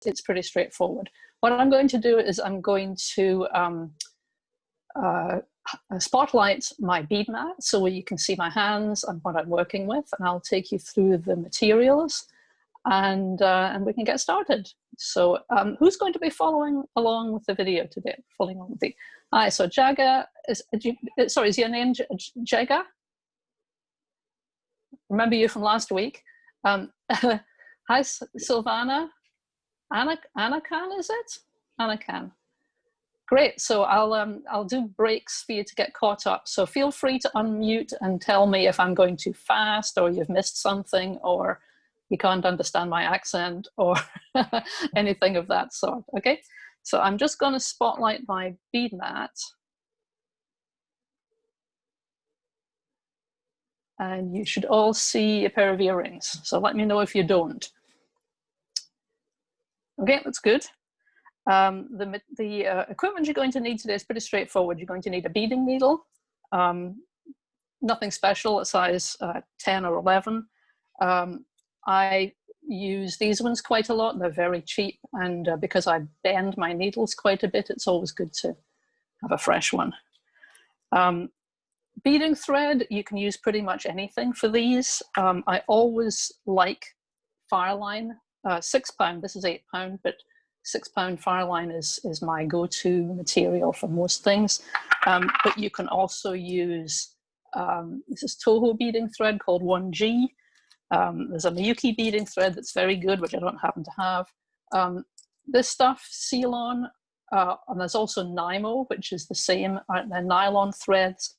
it's pretty straightforward. What I'm going to do is I'm going to spotlight my bead mat so you can see my hands and what I'm working with, and I'll take you through the materials, and we can get started. So who's going to be following along with the video today? Following along with the, so Jaga, is your name Jaga? Remember you from last week. Hi, Silvana. Anakan, is it? Anakan. Great. So I'll do breaks for you to get caught up. So feel free to unmute and tell me if I'm going too fast, or you've missed something, or you can't understand my accent, or anything of that sort. Okay. So I'm just going to spotlight my bead mat. And you should all see a pair of earrings. So let me know if you don't. Okay, that's good. The equipment you're going to need today is pretty straightforward. You're going to need a beading needle, nothing special, a size 10 or 11. I use these ones quite a lot. They're very cheap, and because I bend my needles quite a bit, it's always good to have a fresh one. Beading thread, you can use pretty much anything for these. I always like Fireline, 6 pound, this is 8 pound, but 6 pound Fireline is my go-to material for most things. But you can also use, this is Toho beading thread called 1G. There's a Miyuki beading thread that's very good, which I don't happen to have. This stuff, Ceylon, and there's also Nymo, which is the same. They're nylon threads.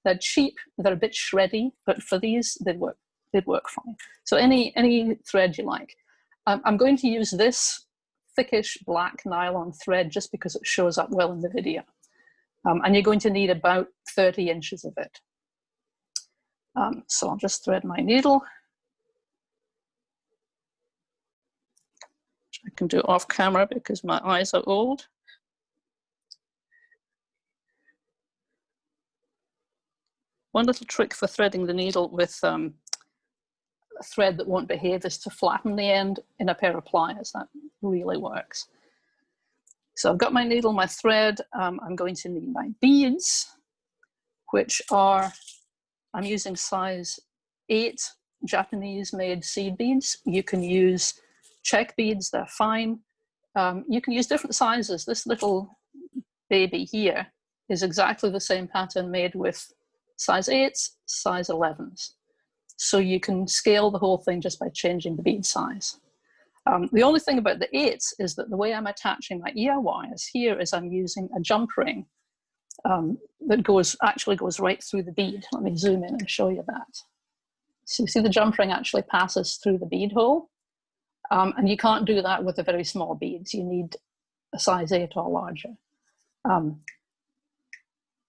They're cheap, they're a bit shreddy, but for these, they'd work fine. So any thread you like. I'm going to use this thickish black nylon thread just because it shows up well in the video. And you're going to need about 30 inches of it. So I'll just thread my needle. Which I can do off camera because my eyes are old. One little trick for threading the needle with a thread that won't behave is to flatten the end in a pair of pliers. That really works. So I've got my needle, my thread. I'm going to need my beads, which are, I'm using size 8 Japanese made seed beads. You can use check beads, they're fine. You can use different sizes. This little baby here is exactly the same pattern made with size 8s, size 11s. So you can scale the whole thing just by changing the bead size. The only thing about the 8s is that the way I'm attaching my ear wires here is I'm using a jump ring that actually goes right through the bead. Let me zoom in and show you that. So you see the jump ring actually passes through the bead hole. And you can't do that with the very small beads. You need a size 8 or larger.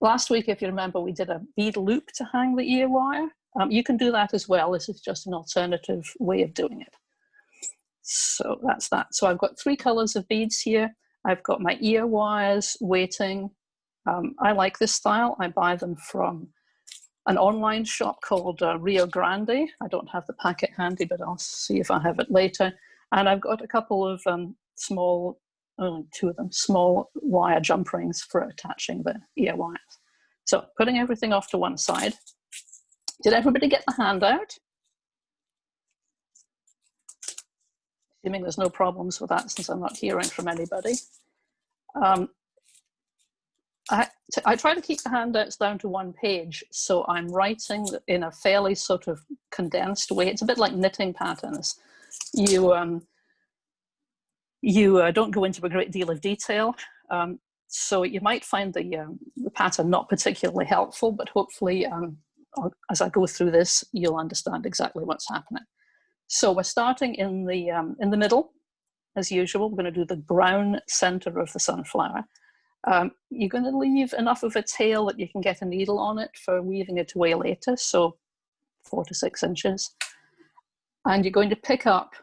Last week, if you remember, we did a bead loop to hang the ear wire. You can do that as well. This is just an alternative way of doing it. So that's that. So I've got 3 colors of beads here. I've got my ear wires waiting. I like this style. I buy them from an online shop called Rio Grande. I don't have the packet handy, but I'll see if I have it later. And I've got a couple of small, only 2 of them, small wire jump rings for attaching the ear wires. So putting everything off to one side. Did everybody get the handout? Assuming there's no problems with that since I'm not hearing from anybody. I try to keep the handouts down to 1 page, so I'm writing in a fairly sort of condensed way. It's a bit like knitting patterns. You don't go into a great deal of detail, so you might find the pattern not particularly helpful, but hopefully as I go through this, you'll understand exactly what's happening. So we're starting in the middle, as usual. We're going to do the brown center of the sunflower. You're going to leave enough of a tail that you can get a needle on it for weaving it away later, so 4 to 6 inches. And you're going to pick up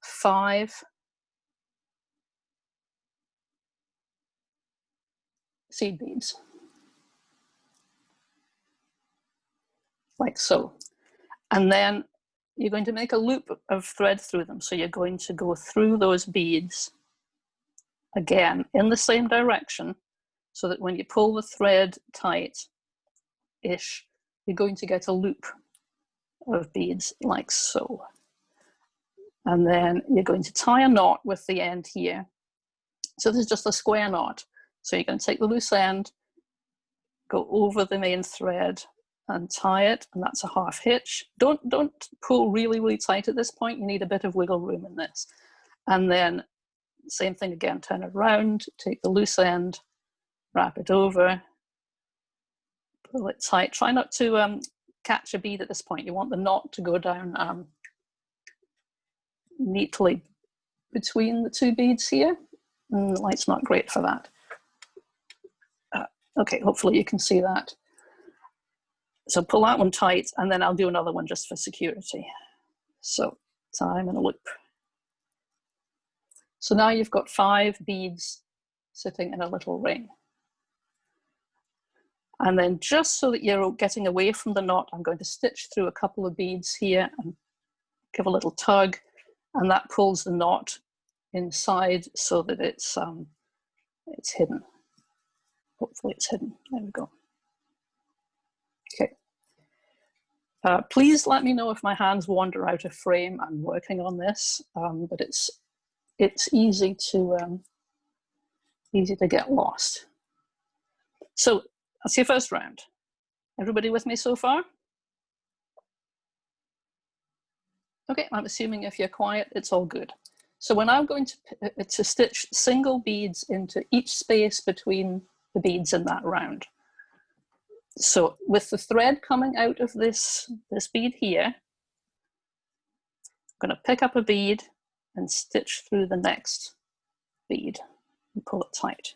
5 seed beads, like so. And then you're going to make a loop of thread through them. So you're going to go through those beads again in the same direction, so that when you pull the thread tight-ish, you're going to get a loop of beads like so. And then you're going to tie a knot with the end here. So this is just a square knot. So you're going to take the loose end, go over the main thread and tie it, and that's a half hitch. Don't pull really, really tight at this point. You need a bit of wiggle room in this. And then same thing again, turn it around, take the loose end, wrap it over, pull it tight. Try not to catch a bead at this point. You want the knot to go down neatly between the two beads here. And the light's not great for that. Okay, hopefully you can see that. So pull that one tight, and then I'll do another one just for security. So tie in a loop. So now you've got 5 beads sitting in a little ring. And then just so that you're getting away from the knot, I'm going to stitch through a couple of beads here and give a little tug, and that pulls the knot inside so that it's hidden. Hopefully it's hidden. There we go. Okay. Please let me know if my hands wander out of frame. I'm working on this, but it's easy to get lost. So that's your first round. Everybody with me so far? Okay, I'm assuming if you're quiet, it's all good. So we're now going to stitch single beads into each space between the beads in that round. So with the thread coming out of this bead here, I'm going to pick up a bead and stitch through the next bead and pull it tight.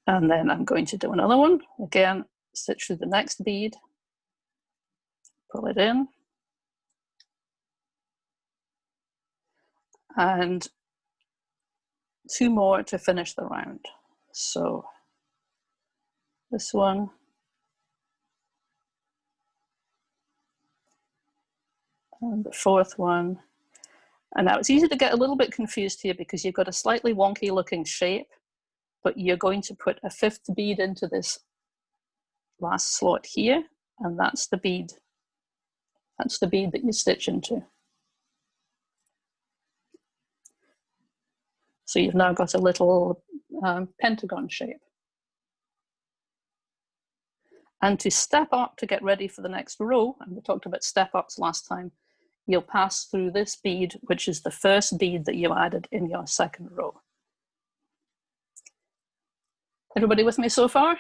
And then I'm going to do another one. Again, stitch through the next bead, pull it in, and 2 more to finish the round. So this one, and the 4th one. And now it's easy to get a little bit confused here because you've got a slightly wonky looking shape, but you're going to put a 5th bead into this last slot here, and that's the bead that you stitch into. So you've now got a little pentagon shape. And to step up to get ready for the next row, and we talked about step ups last time, you'll pass through this bead, which is the first bead that you added in your second row. Everybody with me so far?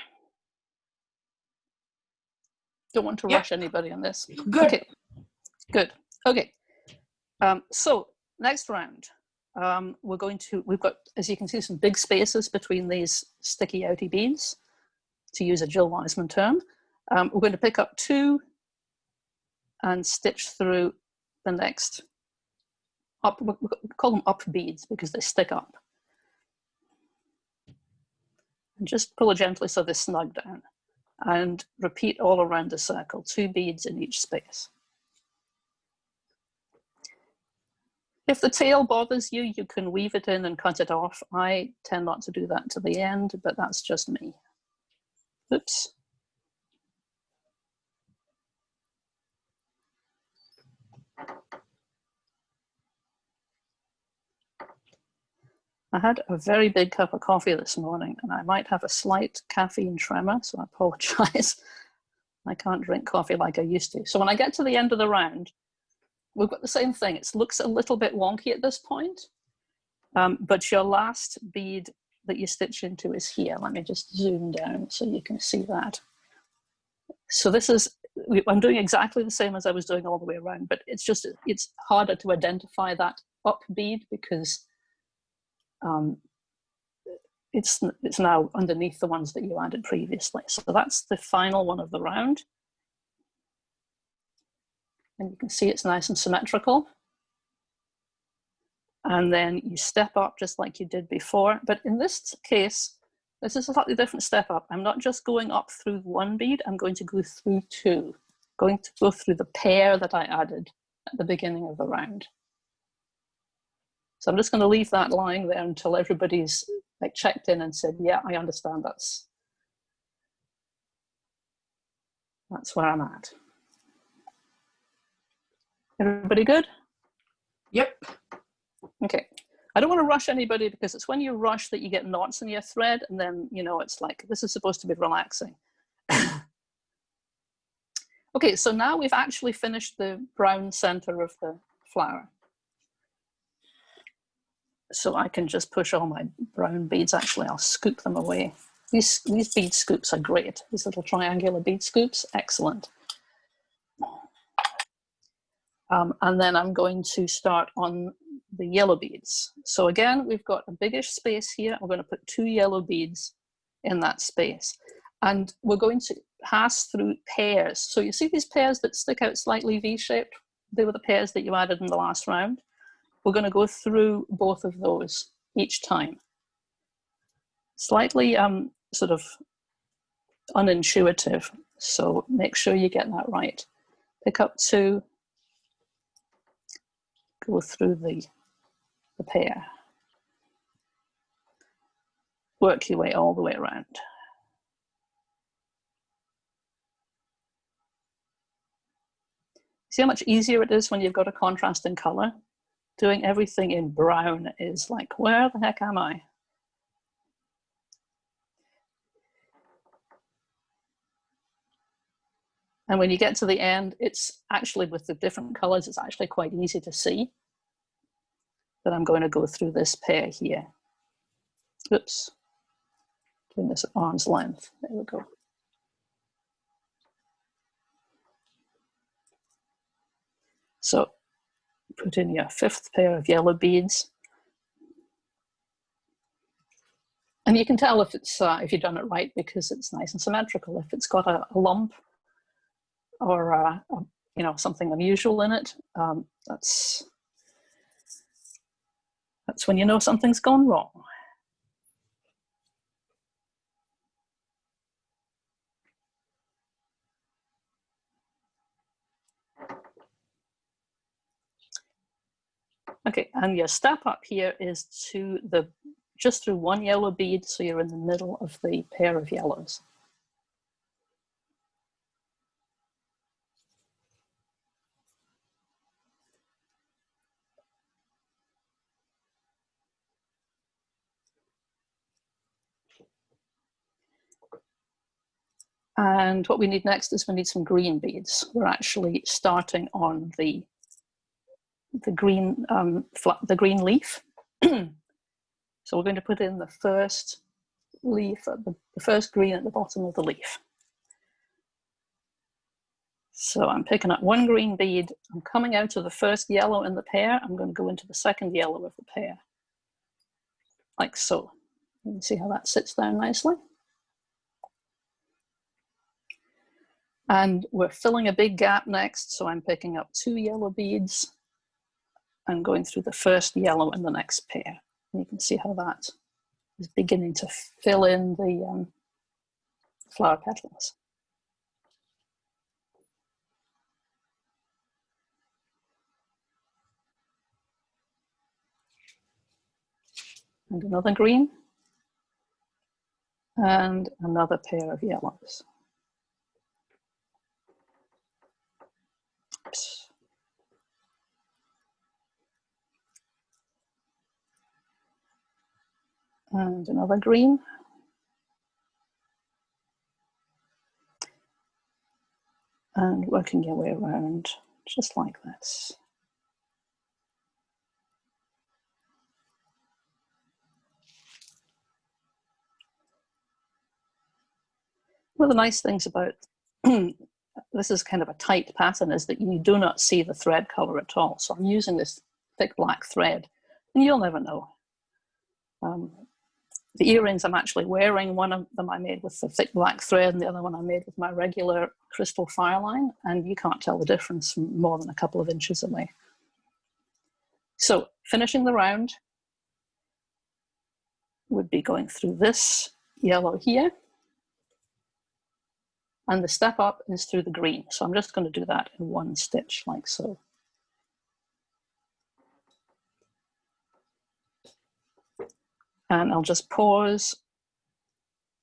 Don't want to rush anybody on this. Good. Okay, good. Okay, so next round, we've got, as you can see, some big spaces between these sticky outy beads, to use a Jill Wiseman term. We're going to pick up 2 and stitch through the next up. We call them up beads because they stick up. And just pull it gently so they snug down. And repeat all around the circle, 2 beads in each space. If the tail bothers you, you can weave it in and cut it off. I tend not to do that to the end, but that's just me. Oops. I had a very big cup of coffee this morning, and I might have a slight caffeine tremor, so I apologize. I can't drink coffee like I used to. So when I get to the end of the round, we've got the same thing. It looks a little bit wonky at this point, but your last bead that you stitch into is here. Let me just zoom down so you can see that. So this is, I'm doing exactly the same as I was doing all the way around, but it's harder to identify that up bead because it's now underneath the ones that you added previously. So that's the final one of the round. And you can see it's nice and symmetrical. And then you step up just like you did before. But in this case, This is a slightly different step up. I'm not just going up through one bead, I'm going to go through two. Going to go through the pair that I added at the beginning of the round. So I'm just going to leave that lying there until everybody's like checked in and said, yeah, I understand that's where I'm at. Everybody good? Yep. Okay. I don't want to rush anybody because it's when you rush that you get knots in your thread, and then, you know, it's like, this is supposed to be relaxing. Okay, so now we've actually finished the brown center of the flower. So I can just push all my brown beads. Actually, I'll scoop them away. These bead scoops are great. These little triangular bead scoops, excellent. And then I'm going to start on the yellow beads. So again, we've got a biggish space here. We're going to put 2 yellow beads in that space. And we're going to pass through pairs. So you see these pairs that stick out slightly V-shaped? They were the pairs that you added in the last round. We're going to go through both of those each time. Slightly sort of unintuitive, so make sure you get that right. Pick up 2, go through the pair. Work your way all the way around. See how much easier it is when you've got a contrast in color? Doing everything in brown is like, where the heck am I? And when you get to the end, it's actually, with the different colors, it's actually quite easy to see that I'm going to go through this pair here. Oops, doing this at arm's length. There we go. So put in your 5th pair of yellow beads. And you can tell if it's if you've done it right because it's nice and symmetrical. If it's got a lump or you know, something unusual in it, that's when you know something's gone wrong. Okay, and your step up here is to just through 1 yellow bead, so you're in the middle of the pair of yellows. And what we need next is we need some green beads. We're actually starting on the green leaf. So we're going to put in the first leaf, the first green at the bottom of the leaf. So I'm picking up 1 green bead. I'm coming out of the first yellow in the pair. I'm going to go into the second yellow of the pair, like so. You can see how that sits down nicely. And we're filling a big gap next, so I'm picking up 2 yellow beads and going through the first yellow in the next pair. And you can see how that is beginning to fill in the flower petals. And another green. And another pair of yellows. Oops. And another green. And working your way around just like this. One of the nice things about this is kind of a tight pattern is that you do not see the thread color at all. So I'm using this thick black thread, and you'll never know. The earrings I'm actually wearing, one of them I made with the thick black thread and the other one I made with my regular crystal fireline, and you can't tell the difference from more than a couple of inches away. So finishing the round would be going through this yellow here. And the step up is through the green. So I'm just going to do that in one stitch like so. And I'll just pause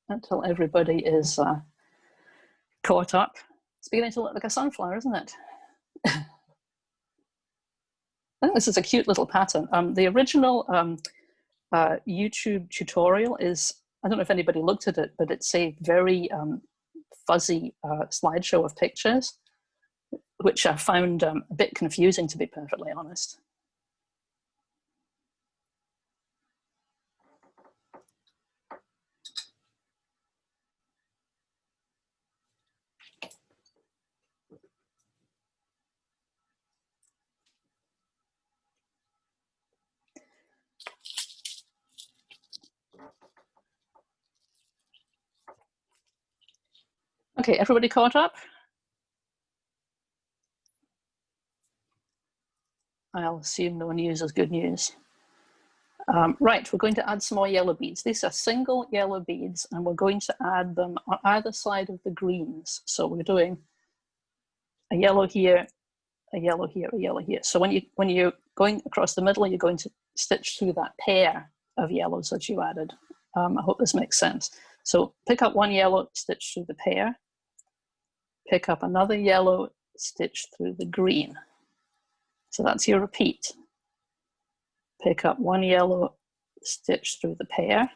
until everybody is caught up. It's beginning to look like a sunflower, isn't it? I think this is a cute little pattern. The original YouTube tutorial is, I don't know if anybody looked at it, but it's a very fuzzy slideshow of pictures, which I found a bit confusing, to be perfectly honest. Okay, everybody caught up? I'll assume no news is good news. Right, we're going to add some more yellow beads. These are single yellow beads, and we're going to add them on either side of the greens. So we're doing a yellow here, a yellow here, a yellow here. So when you're going across the middle, you're going to stitch through that pair of yellows that you added. I hope this makes sense. So pick up one yellow, stitch through the pair. Pick up another yellow, stitch through the green. So that's your repeat. Pick up one yellow, stitch through the pair.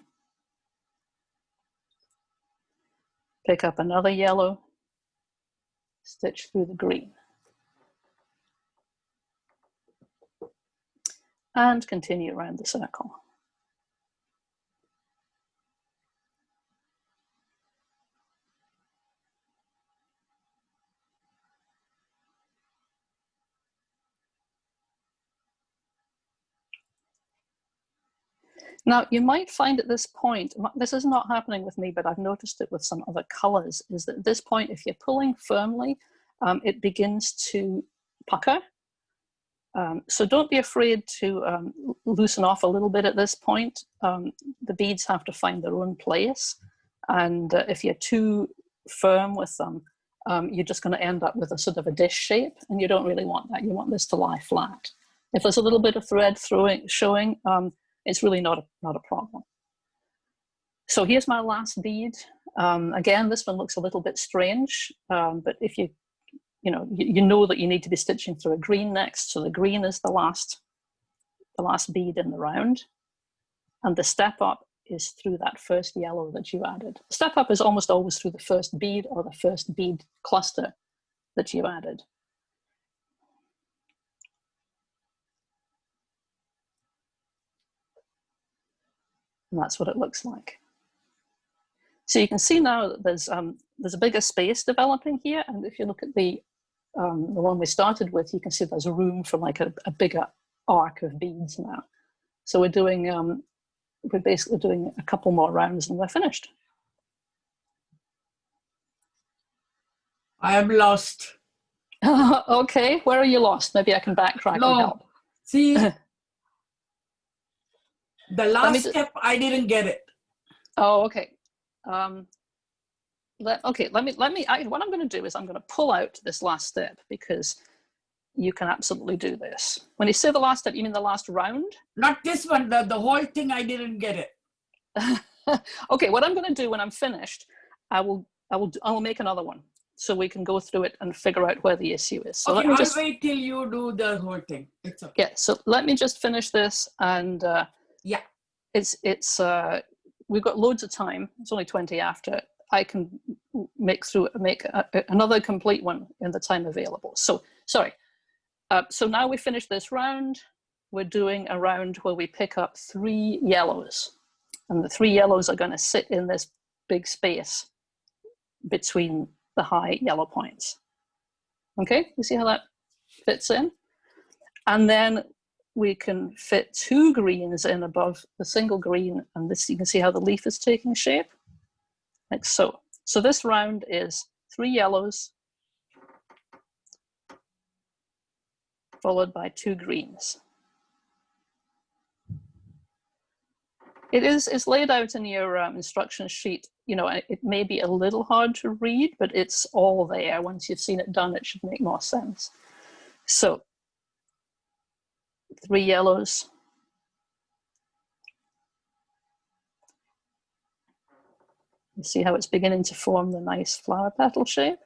Pick up another yellow, stitch through the green. And continue around the circle. Now, you might find at this point, this is not happening with me, but I've noticed it with some other colors, is that at this point, if you're pulling firmly, it begins to pucker. So don't be afraid to loosen off a little bit at this point. The beads have to find their own place. And if you're too firm with them, you're just going to end up with a sort of a dish shape, and you don't really want that. You want this to lie flat. If there's a little bit of thread showing, it's really not a problem. So here's my last bead. Again, this one looks a little bit strange, but if you know that you need to be stitching through a green next, so the green is the last bead in the round, and the step up is through that first yellow that you added. Step up is almost always through the first bead or the first bead cluster that you added. And that's what it looks like. So you can see now that there's a bigger space developing here, and if you look at the one we started with, you can see there's room for like a bigger arc of beads now. So we're basically doing a couple more rounds and we're finished. I am lost. Okay, where are you lost? Maybe I can backtrack and help. See, the last step, I didn't get it. Oh, okay. What I'm going to do is I'm going to pull out this last step, because you can absolutely do this. When you say the last step, you mean the last round? Not this one, the whole thing, I didn't get it. Okay, what I'm going to do when I'm finished, I will make another one, so we can go through it and figure out where the issue is. So okay, I'll wait till you do the whole thing. It's okay. Yeah, so let me just finish this, and yeah, we've got loads of time. It's only 20 after. I can make another complete one in the time available. So sorry. So now we finished this round. We're doing a round where we pick up 3 yellows, and the 3 yellows are going to sit in this big space between the high yellow points. Okay, you see how that fits in? And then we can fit 2 greens in above the single green, and this, you can see how the leaf is taking shape, like so. So this round is 3 yellows followed by 2 greens. It's laid out in your instruction sheet. You know, it may be a little hard to read, but it's all there. Once you've seen it done, it should make more sense. So 3 yellows. You see how it's beginning to form the nice flower petal shape.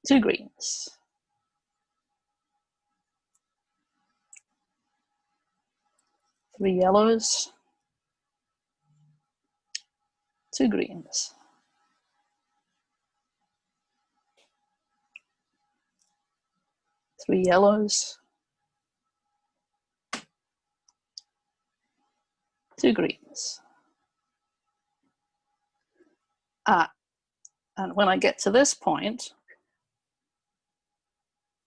2 greens. 3 yellows. 2 greens. 3 yellows. 2 greens. And when I get to this point,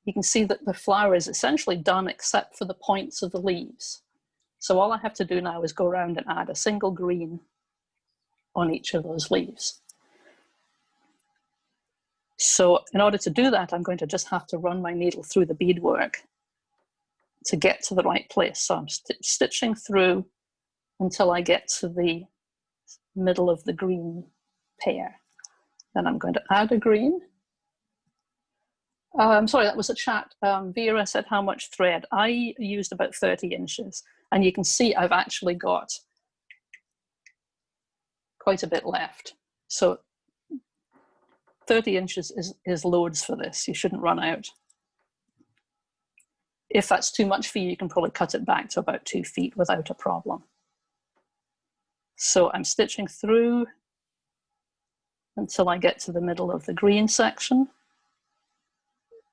you can see that the flower is essentially done except for the points of the leaves. So all I have to do now is go around and add a single green on each of those leaves. So in order to do that, I'm going to just have to run my needle through the beadwork to get to the right place. So I'm stitching through until I get to the middle of the green pair. Then I'm going to add a green. Sorry, that was a chat. Vera said how much thread. I used about 30 inches. And you can see I've actually got quite a bit left. So 30 inches is loads for this. You shouldn't run out. If that's too much for you, you can probably cut it back to about 2 feet without a problem. So I'm stitching through until I get to the middle of the green section,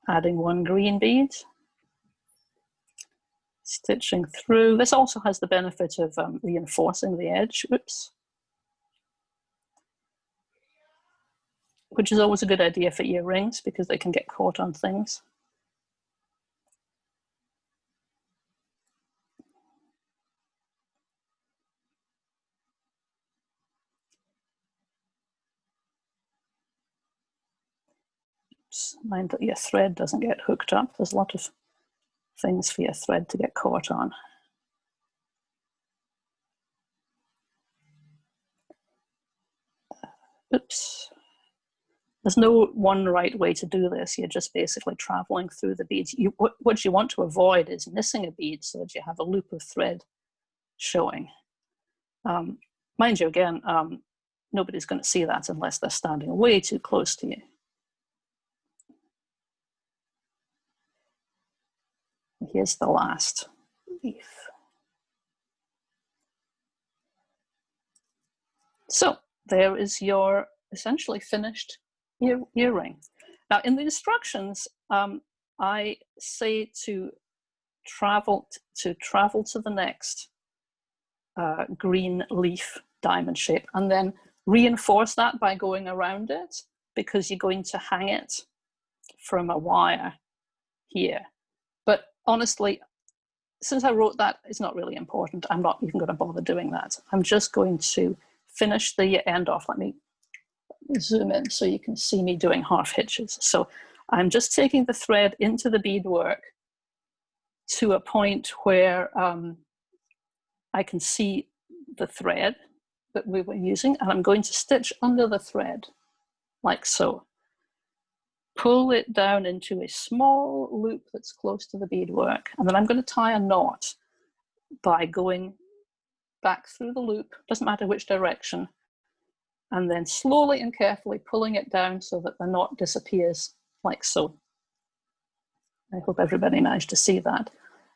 adding 1 green bead, stitching through. This also has the benefit of reinforcing the edge, oops, which is always a good idea for earrings because they can get caught on things. Mind that your thread doesn't get hooked up. There's a lot of things for your thread to get caught on. Oops. There's no one right way to do this. You're just basically traveling through the beads. What you want to avoid is missing a bead so that you have a loop of thread showing. Mind you, again, nobody's going to see that unless they're standing way too close to you. Here's the last leaf. So there is your essentially finished earring. Now in the instructions, I say to travel to the next green leaf diamond shape and then reinforce that by going around it, because you're going to hang it from a wire here. But honestly, since I wrote that, it's not really important. I'm not even going to bother doing that. I'm just going to finish the end off. Let me zoom in so you can see me doing half hitches. So I'm just taking the thread into the beadwork to a point where I can see the thread that we were using, and I'm going to stitch under the thread like so. Pull it down into a small loop that's close to the beadwork, and then I'm going to tie a knot by going back through the loop, doesn't matter which direction, and then slowly and carefully pulling it down so that the knot disappears like so. I hope everybody managed to see that.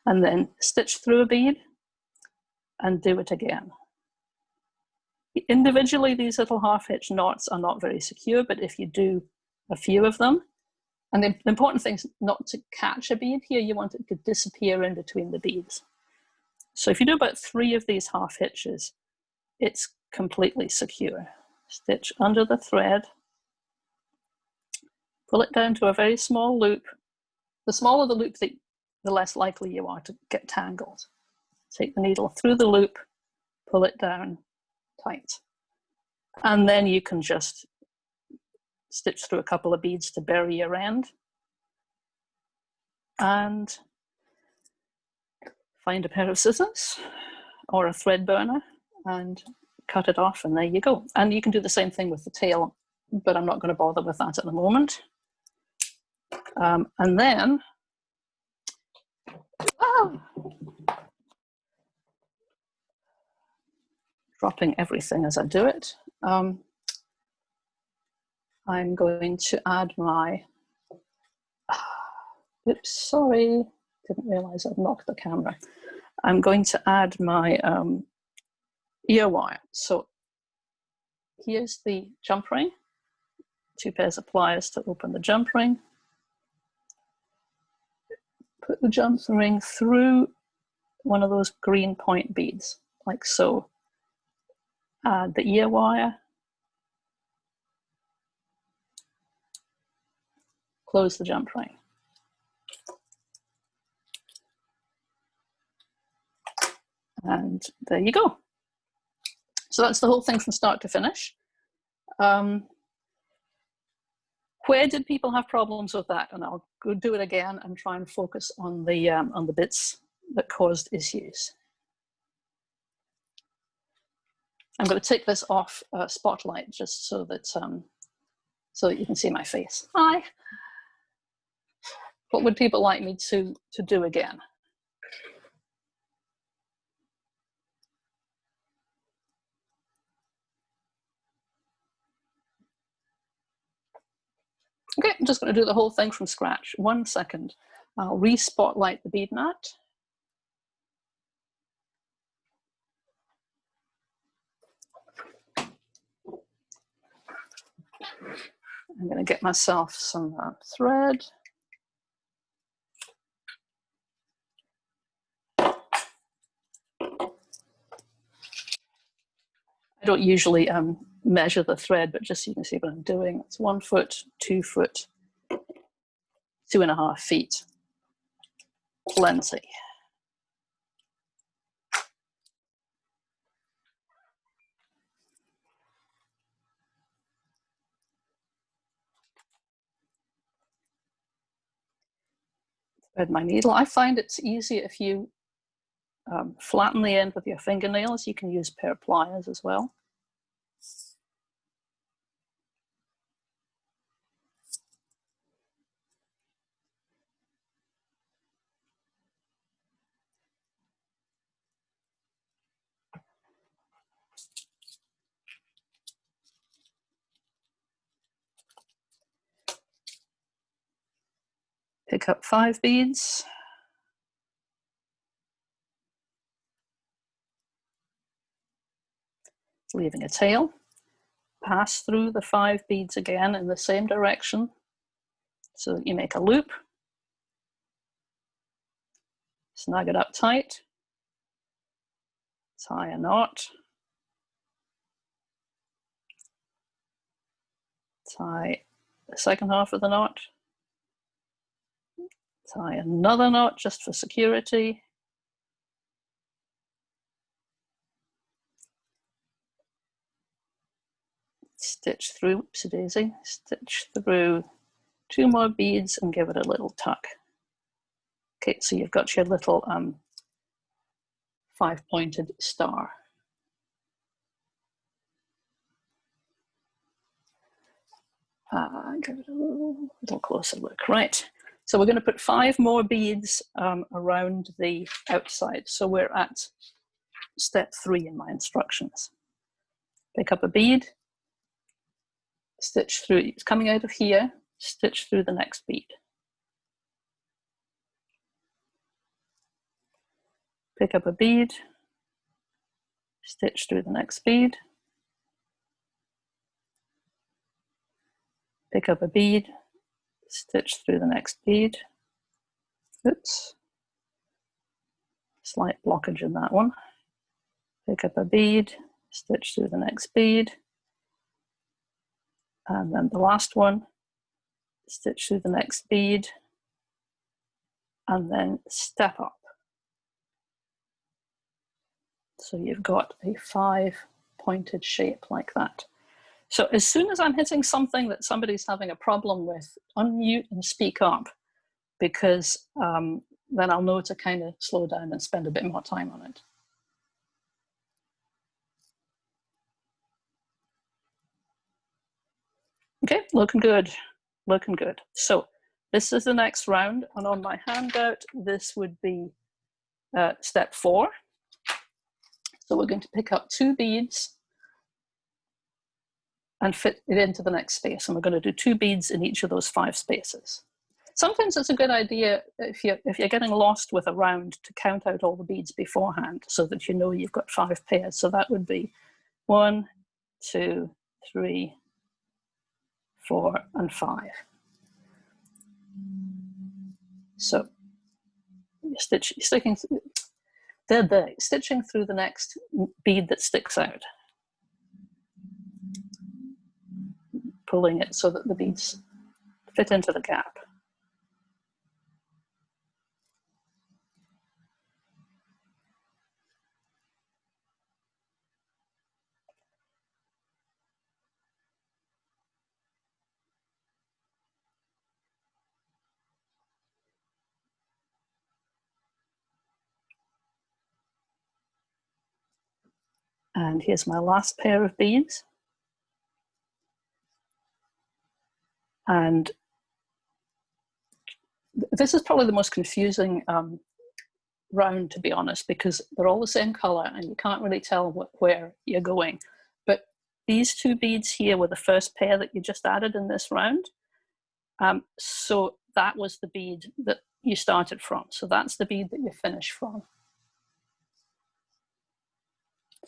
And then stitch through a bead and do it again. Individually, these little half hitch knots are not very secure, but if you do a few of them, and the important thing is not to catch a bead here, you want it to disappear in between the beads. So if you do about 3 of these half hitches, it's completely secure. Stitch under the thread, pull it down to a very small loop. The smaller the loop, the less likely you are to get tangled. Take the needle through the loop, pull it down tight. And then you can just stitch through a couple of beads to bury your end. And find a pair of scissors or a thread burner and cut it off, and there you go. And you can do the same thing with the tail, but I'm not going to bother with that at the moment. And then, dropping everything as I do it, I'm going to add my, oops, sorry, didn't realize I'd knocked the camera. I'm going to add my ear wire. So here's the jump ring, 2 pairs of pliers to open the jump ring. Put the jump ring through one of those green point beads, like so. Add the ear wire. Close the jump ring. And there you go. So that's the whole thing from start to finish. Where did people have problems with that? And I'll go do it again and try and focus on the bits that caused issues. I'm going to take this off spotlight just so that you can see my face. Hi. What would people like me to do again? Okay, I'm just going to do the whole thing from scratch. 1 second. I'll re-spotlight the bead mat. I'm going to get myself some thread. I don't usually measure the thread, but just so you can see what I'm doing. It's 1 foot, 2 foot, 2.5 feet. Plenty. Thread my needle. I find it's easy if you flatten the end with your fingernails. You can use pair of pliers as well. Pick up 5 beads. Leaving a tail. Pass through the 5 beads again in the same direction so that you make a loop. Snug it up tight. Tie a knot. Tie the second half of the knot. Tie another knot just for security. Stitch through, oopsie daisy, stitch through 2 more beads and give it a little tuck. Okay, so you've got your little 5-pointed star. Give it a little closer look. Right, so we're going to put 5 more beads around the outside. So we're at step 3 in my instructions. Pick up a bead, stitch through, it's coming out of here, stitch through the next bead. Pick up a bead, stitch through the next bead. Pick up a bead, stitch through the next bead. Oops, slight blockage in that one. Pick up a bead, stitch through the next bead. And then the last one, stitch through the next bead, and then step up. So you've got a 5-pointed shape like that. So as soon as I'm hitting something that somebody's having a problem with, unmute and speak up, because then I'll know to kind of slow down and spend a bit more time on it. Okay, looking good, looking good. So this is the next round, and on my handout, this would be step 4. So we're going to pick up 2 beads and fit it into the next space, and we're going to do 2 beads in each of those 5 spaces. Sometimes it's a good idea, if you're getting lost with a round, to count out all the beads beforehand so that you know you've got 5 pairs. So that would be 1, 2, 3, 4, and 5. So you're stitching through the next bead that sticks out, pulling it so that the beads fit into the gap. And here's my last pair of beads. And this is probably the most confusing round, to be honest, because they're all the same color and you can't really tell where you're going. But these 2 beads here were the first pair that you just added in this round. So that was the bead that you started from. So that's the bead that you finish from.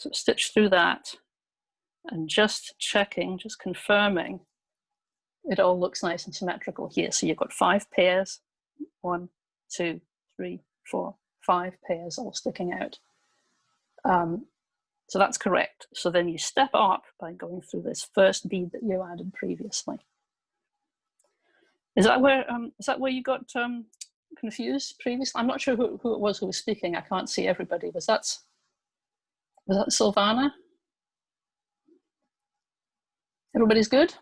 So stitch through that and just checking, just confirming it all looks nice and symmetrical here. So you've got 5 pairs, 1, 2, 3, 4, 5 pairs all sticking out. So that's correct. So then you step up by going through this first bead that you added previously. Is that where you got confused previously? I'm not sure who it was who was speaking. I can't see everybody. Was that Silvana? Everybody's good?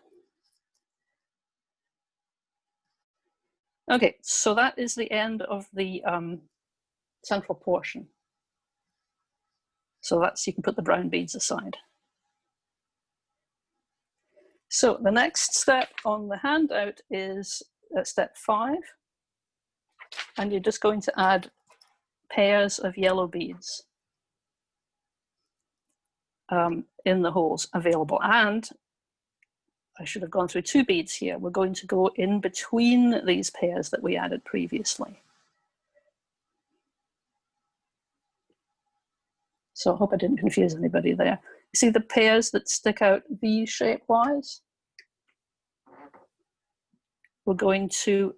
Okay, so that is the end of the central portion. So you can put the brown beads aside. So the next step on the handout is step 5. And you're just going to add pairs of yellow beads in the holes available. And I should have gone through 2 beads here. We're going to go in between these pairs that we added previously. So I hope I didn't confuse anybody there. You see the pairs that stick out V-shape wise? We're going to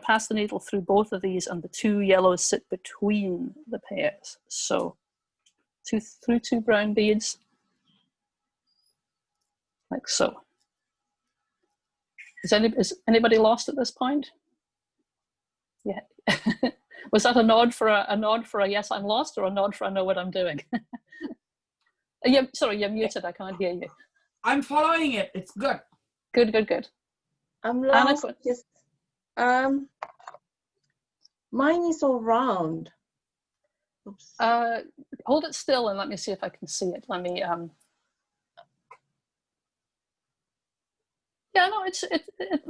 pass the needle through both of these, and the 2 yellows sit between the pairs. So through 2 brown beads, like so. Is anybody lost at this point? Yeah. Was that a nod for a yes, I'm lost, or a nod for I know what I'm doing? Yeah, sorry, you're muted. I can't hear you. I'm following it. It's good. Good, good, good. I'm lost. Just, mine is all round. Oops. Hold it still and let me see if I can see it. Let me. Yeah, no,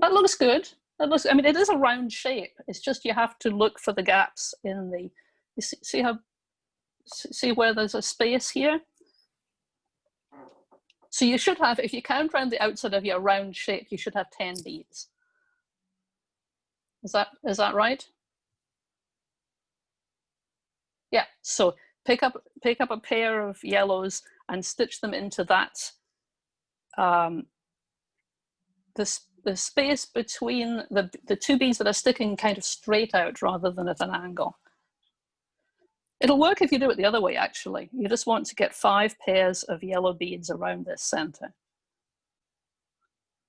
that looks good. That looks. I mean, it is a round shape. It's just you have to look for the gaps in the. You see where there's a space here. So you should have, if you count around the outside of your round shape, you should have 10 beads. Is that right? Yeah. So pick up a pair of yellows and stitch them into that. The space between the 2 beads that are sticking kind of straight out rather than at an angle. It'll work if you do it the other way, actually. You just want to get 5 pairs of yellow beads around this center.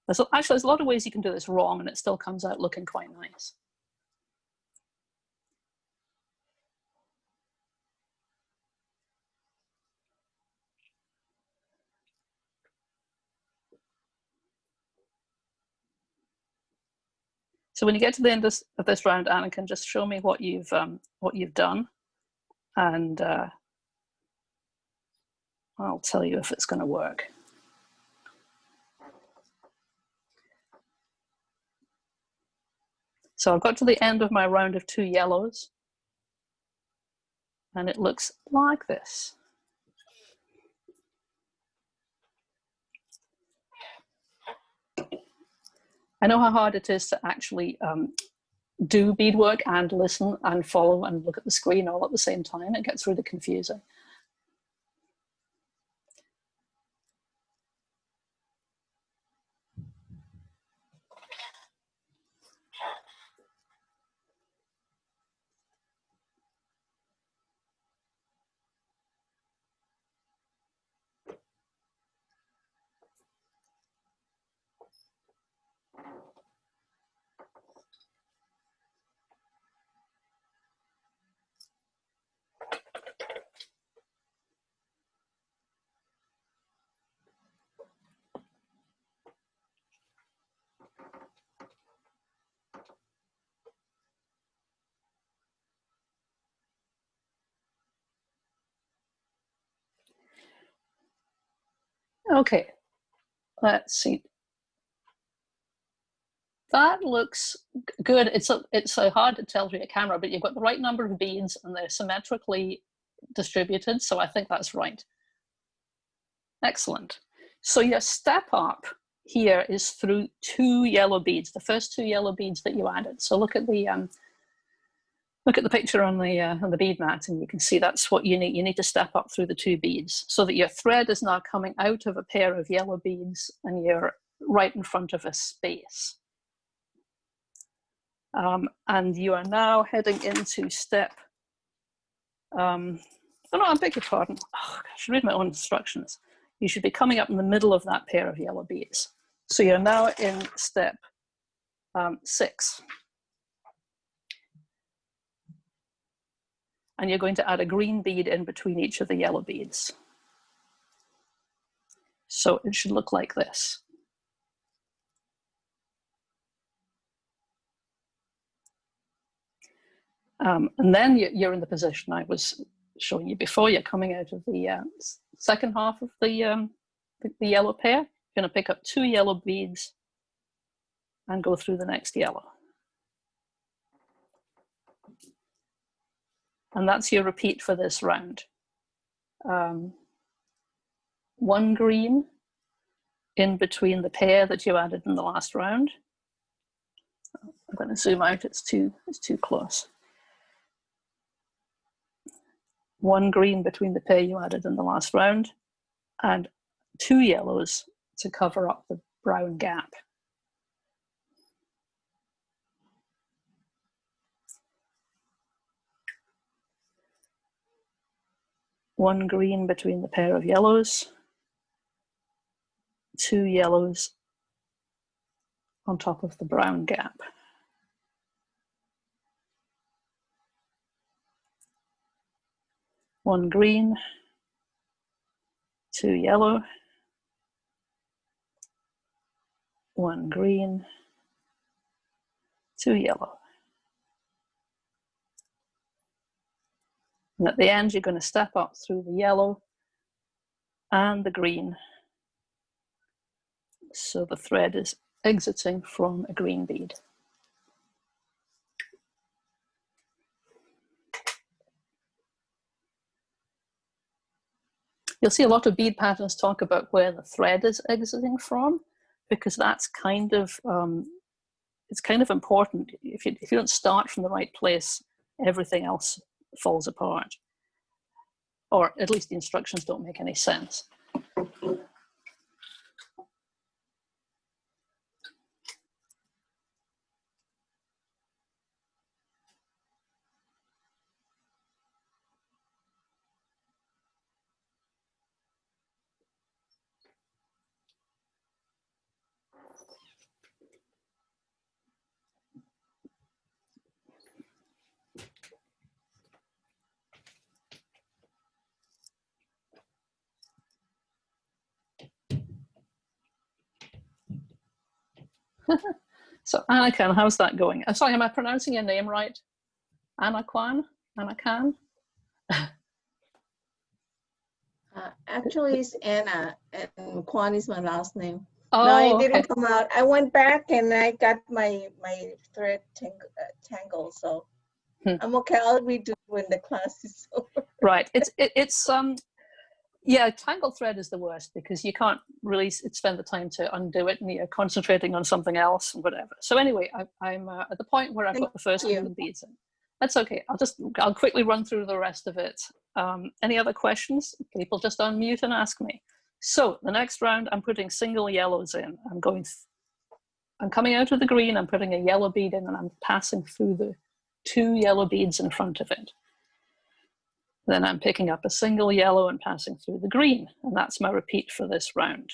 Actually, there's a lot of ways you can do this wrong and it still comes out looking quite nice. So when you get to the end of this round, Anna can just show me what you've done, and I'll tell you if it's going to work. So I've got to the end of my round of 2 yellows, and it looks like this. I know how hard it is to actually do beadwork and listen and follow and look at the screen all at the same time. It gets really confusing. Okay, let's see. That looks good. It's hard to tell through a camera, but you've got the right number of beads and they're symmetrically distributed, so I think that's right. Excellent. So your step up here is through 2 yellow beads, the first 2 yellow beads that you added. So look at the picture on the bead mat, and you can see that's what you need. You need to step up through the 2 beads so that your thread is now coming out of a pair of yellow beads and you're right in front of a space. And you are now heading into step, oh no, I beg your pardon. Oh, I should read my own instructions. You should be coming up in the middle of that pair of yellow beads. So you're now in step 6. And you're going to add a green bead in between each of the yellow beads. So it should look like this. And then you're in the position I was showing you before. You're coming out of the second half of the yellow pair. You're going to pick up 2 yellow beads and go through the next yellow. And that's your repeat for this round. 1 green in between the pair that you added in the last round. I'm going to zoom out, it's too close. 1 green between the pair you added in the last round, and 2 yellows to cover up the brown gap. One green between the pair of yellows, 2 yellows on top of the brown gap. One green, 2 yellow, 1 green, 2 yellow. And at the end, you're going to step up through the yellow and the green. So the thread is exiting from a green bead. You'll see a lot of bead patterns talk about where the thread is exiting from, because that's kind of, it's kind of important. If you don't start from the right place, everything else falls apart. Or at least the instructions don't make any sense. So Anakan, how's that going? I'm sorry, am I pronouncing your name right? Anakan? Anakan? Actually, it's Anna, and Kwan is my last name. No, it Oh, okay. didn't come out. I went back and I got my thread tangled, so I'm okay. I'll redo it when the class is over. Right. It's yeah, tangled thread is the worst because you can't really spend the time to undo it, and you're concentrating on something else and whatever. So anyway, I'm at the point where I've got the first green beads in. That's okay. I'll quickly run through the rest of it. Any other questions? People just unmute and ask me. So the next round, I'm putting single yellows in. I'm coming out of the green. I'm putting a yellow bead in, and I'm passing through the 2 yellow beads in front of it. Then I'm picking up a single yellow and passing through the green, and that's my repeat for this round.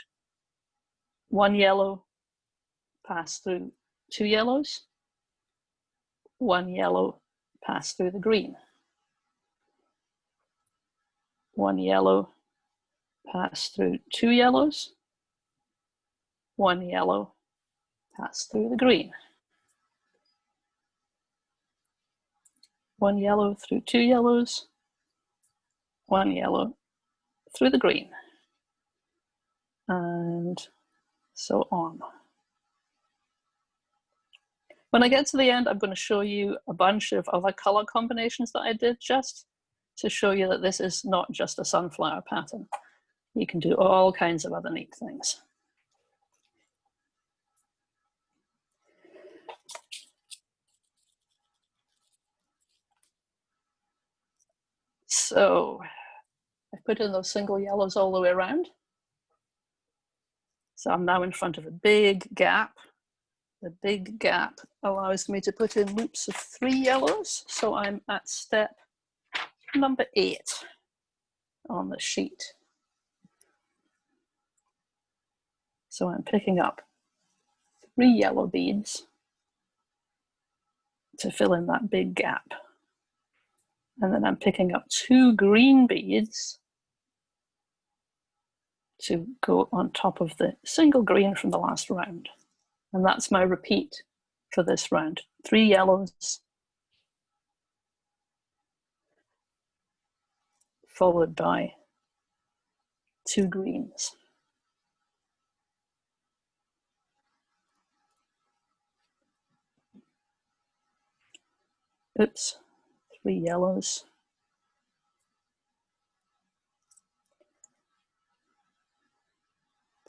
1 yellow, pass through 2 yellows. 1 yellow, pass through the green. 1 yellow, pass through 2 yellows. 1 yellow, pass through the green. 1 yellow through 2 yellows. 1 yellow through the green. And so on. When I get to the end, I'm going to show you a bunch of other color combinations that I did just to show you that this is not just a sunflower pattern. You can do all kinds of other neat things. So I've put in those single yellows all the way around. So I'm now in front of a big gap. The big gap allows me to put in loops of 3 yellows. So I'm at step number 8 on the sheet. So I'm picking up 3 yellow beads to fill in that big gap. And then I'm picking up 2 green beads to go on top of the single green from the last round. And that's my repeat for this round. 3 yellows, followed by 2 greens. Oops, 3 yellows.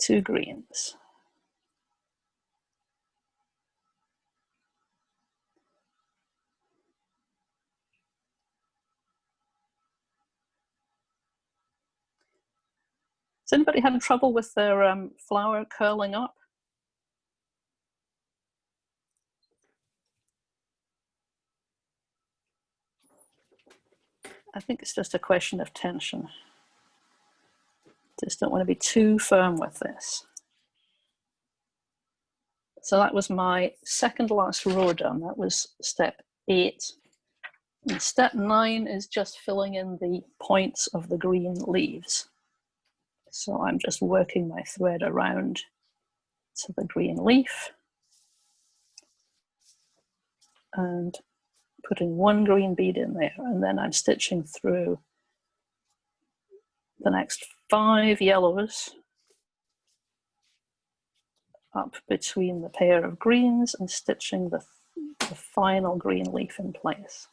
2 greens. Has anybody having trouble with their flower curling up? I think it's just a question of tension. Just don't want to be too firm with this. So that was my second last row done. That was step 8. And step 9 is just filling in the points of the green leaves. So I'm just working my thread around to the green leaf and putting 1 green bead in there, and then I'm stitching through the next 5 yellows up between the pair of greens and stitching the final green leaf in place.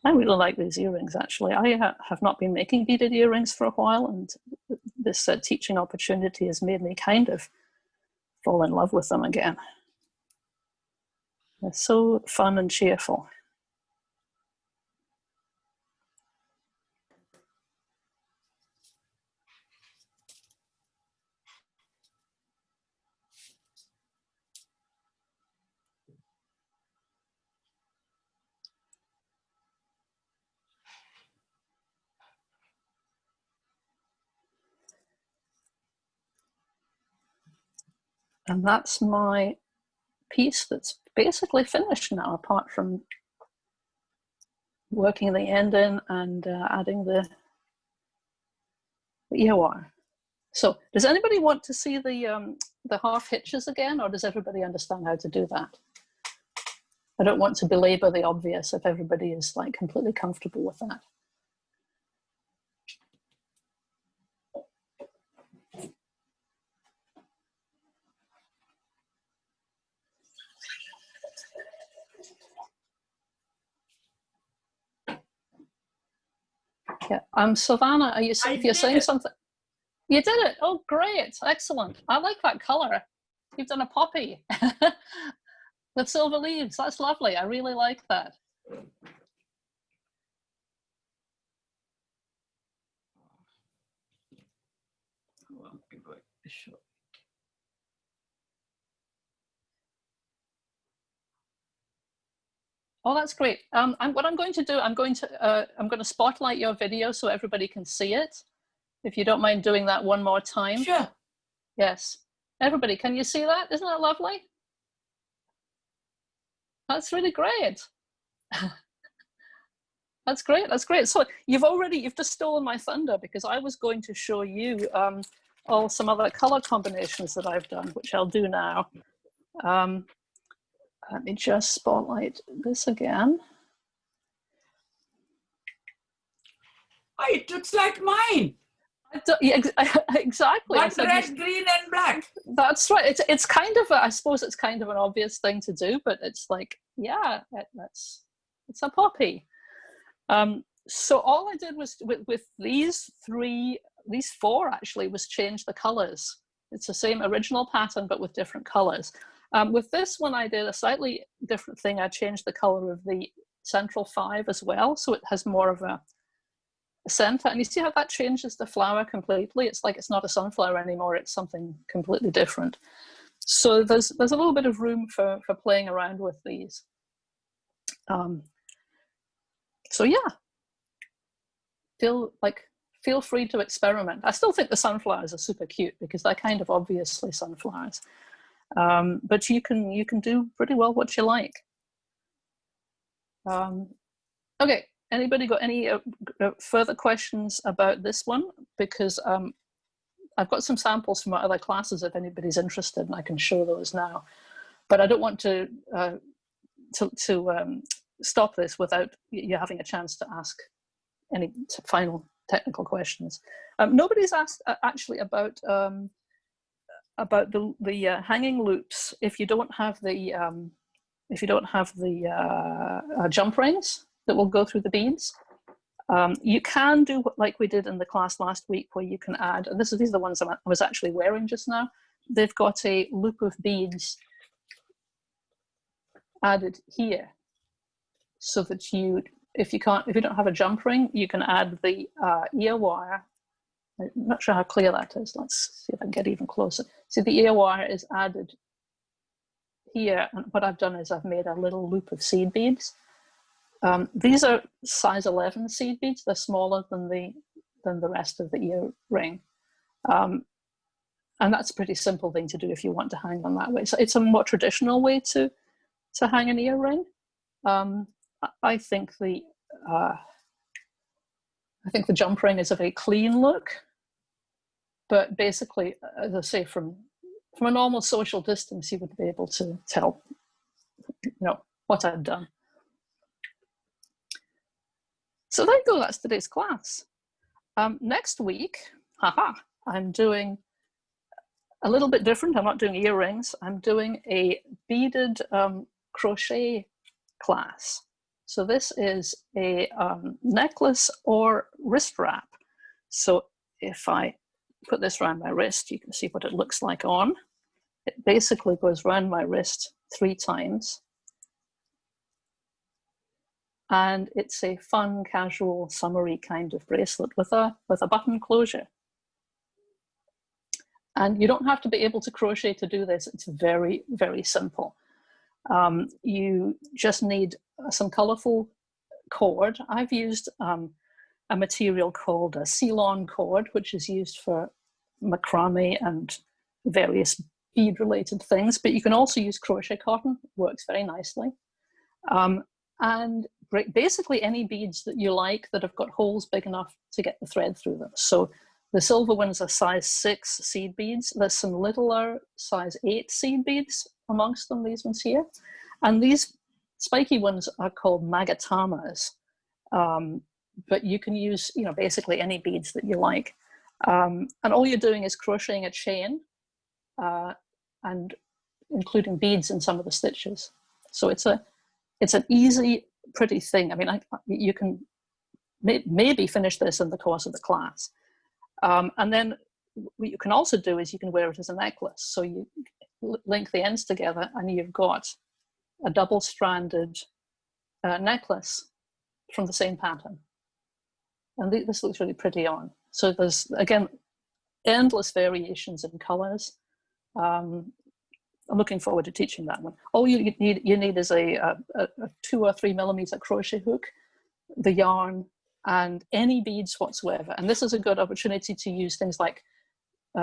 I really like these earrings, actually. I have not been making beaded earrings for a while, and this teaching opportunity has made me kind of fall in love with them again. They're so fun and cheerful. And that's my piece that's basically finished now, apart from working the end in and adding the earwire. So does anybody want to see the the half hitches again, or does everybody understand how to do that? I don't want to belabor the obvious if everybody is like completely comfortable with that. Yeah, Savannah, are you? If you're saying something, you did it. Oh, great, excellent. I like that color. You've done a poppy with silver leaves. That's lovely. I really like that. Oh, that's great. What I'm going to do, I'm going to spotlight your video so everybody can see it. If you don't mind doing that one more time. Sure. Yes. Everybody, can you see that? Isn't that lovely? That's really great. That's great. That's great. So you've just stolen my thunder, because I was going to show you some other color combinations that I've done, which I'll do now. Let me just spotlight this again. Oh, it looks like mine. Yeah, exactly. One red, green, and black. That's right. It's kind of I suppose it's kind of an obvious thing to do, but it's like, yeah, it's a poppy. So all I did was with these four actually was change the colors. It's the same original pattern, but with different colors. With this one, I did a slightly different thing. I changed the color of the central 5 as well, so it has more of a center. And you see how that changes the flower completely? It's like it's not a sunflower anymore. It's something completely different. So there's a little bit of room for playing around with these. So yeah, feel free to experiment. I still think the sunflowers are super cute because they're kind of obviously sunflowers. But you can do pretty well what you like. Okay, anybody got any further questions about this one? Because I've got some samples from my other classes if anybody's interested, and I can show those now. But I don't want to stop this without you having a chance to ask any final technical questions. Nobody's asked actually about the hanging loops. If you don't have the jump rings that will go through the beads, you can do like we did in the class last week, where you can add, and these are the ones I was actually wearing just now. They've got a loop of beads added here, so that if you don't have a jump ring, you can add the ear wire. I'm not sure how clear that is. Let's see if I can get even closer. See, the ear wire is added here, and what I've done is I've made a little loop of seed beads. These are size 11 seed beads. They're smaller than the rest of the ear ring, and that's a pretty simple thing to do if you want to hang them that way. So it's a more traditional way to hang an earring. I think the jump ring is a very clean look, but basically, as I say, from a normal social distance, you would be able to tell, what I've done. So there you go. That's today's class. Next week, I'm doing a little bit different. I'm not doing earrings. I'm doing a beaded crochet class. So this is a necklace or wrist wrap. So if I put this around my wrist, you can see what it looks like on. It basically goes around my wrist 3 times. And it's a fun, casual, summery kind of bracelet with a button closure. And you don't have to be able to crochet to do this. It's very, very simple. You just need some colorful cord. I've used a material called a Ceylon cord, which is used for macrame and various bead related things, but you can also use crochet cotton. It works very nicely. And basically any beads that you like that have got holes big enough to get the thread through them. So The silver ones are size 6 seed beads. There's some littler size 8 seed beads amongst them, these ones here. And these spiky ones are called magatamas. But you can use, you know, basically any beads that you like. And all you're doing is crocheting a chain and including beads in some of the stitches. So it's an easy, pretty thing. I mean, you can maybe finish this in the course of the class. And then what you can also do is you can wear it as a necklace. So you link the ends together and you've got a double-stranded necklace from the same pattern. And this looks really pretty on. So there's, again, endless variations in colors. I'm looking forward to teaching that one. All you need is a 2 or 3 millimeter crochet hook, the yarn, and any beads whatsoever. And this is a good opportunity to use things like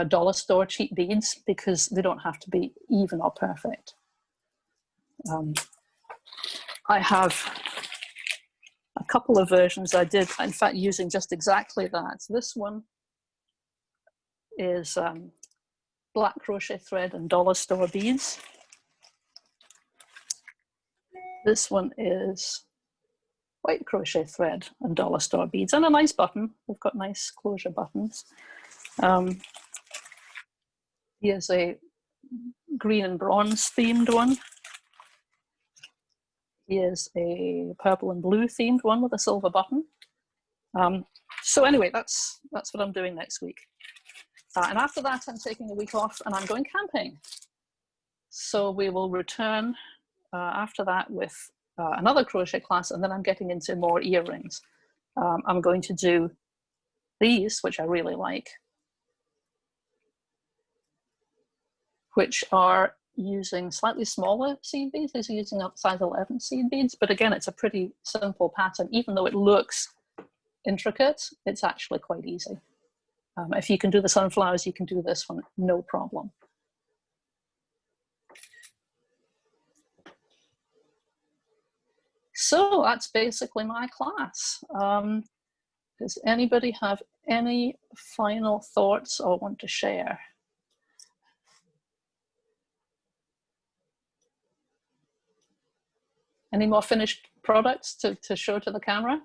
dollar store cheap beads because they don't have to be even or perfect. I have a couple of versions I did, in fact, using just exactly that. This one is black crochet thread and dollar store beads. This one is white crochet thread and dollar store beads and a nice button. We've got nice closure buttons. Here's a green and bronze themed one. Here's a purple and blue themed one with a silver button. So anyway, that's what I'm doing next week. And after that, I'm taking a week off and I'm going camping. So we will return after that with another crochet class, and then I'm getting into more earrings. I'm going to do these, which I really like, which are using slightly smaller seed beads. These are using up size 11 seed beads, but again, it's a pretty simple pattern. Even though it looks intricate, it's actually quite easy. If you can do the sunflowers, you can do this one, no problem. So that's basically my class. Does anybody have any final thoughts or want to share? Any more finished products to show to the camera?